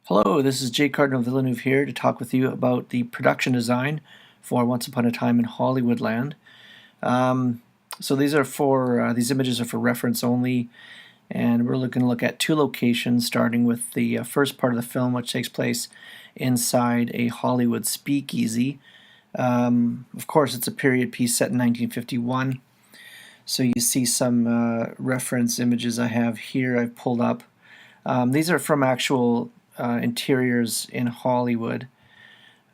Hello, this is Jay Cardinal Villeneuve here to talk with you about the production design for Once Upon a Time in Hollywoodland. So these images are for reference only, and we're going to look at two locations, starting with the first part of the film, which takes place inside a Hollywood speakeasy. Of course, it's a period piece set in 1951. So you see some reference images I have here I've pulled up. These are from actual interiors in Hollywood.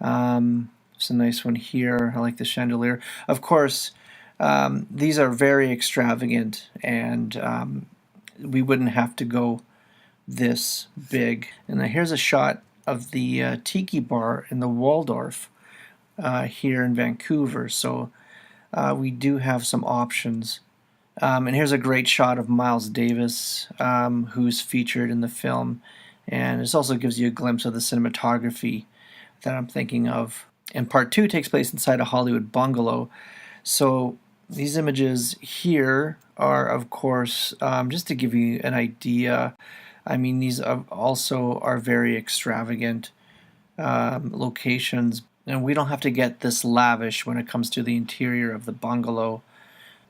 It's a nice one here. I like the chandelier. Of course, these are very extravagant, and we wouldn't have to go this big. And then here's a shot of the tiki bar in the Waldorf here in Vancouver. So we do have some options. And here's a great shot of Miles Davis, who's featured in the film. And this also gives you a glimpse of the cinematography that I'm thinking of. And part two takes place inside a Hollywood bungalow. So these images here are, of course, just to give you an idea, I mean, these also are very extravagant locations. And we don't have to get this lavish when it comes to the interior of the bungalow.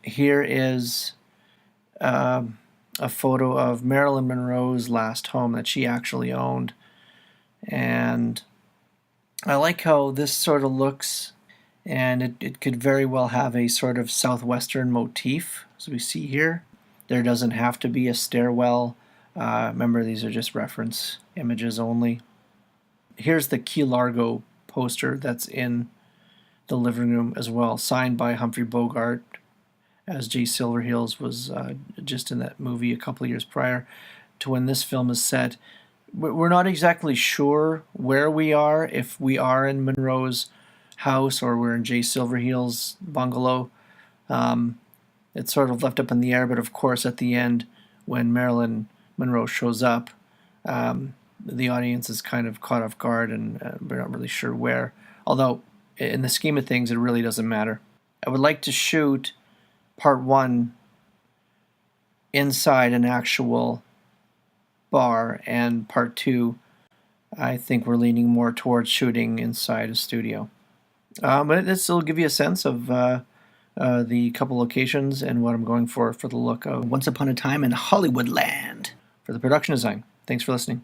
Here is a photo of Marilyn Monroe's last home that she actually owned. And I like how this sort of looks, and it could very well have a sort of southwestern motif, as we see here. There doesn't have to be a stairwell. Remember, these are just reference images only. Here's the Key Largo poster that's in the living room as well, signed by Humphrey Bogart, as Jay Silverheels was just in that movie a couple of years prior to when this film is set. We're not exactly sure where we are, if we are in Monroe's house or we're in Jay Silverheels' bungalow. It's sort of left up in the air, but of course at the end, when Marilyn Monroe shows up, the audience is kind of caught off guard, and we're not really sure where. Although, in the scheme of things, it really doesn't matter. I would like to shoot part one inside an actual bar, and part two, I think we're leaning more towards shooting inside a studio. But this will give you a sense of the couple locations and what I'm going for the look of Once Upon a Time in Hollywoodland for the production design. Thanks for listening.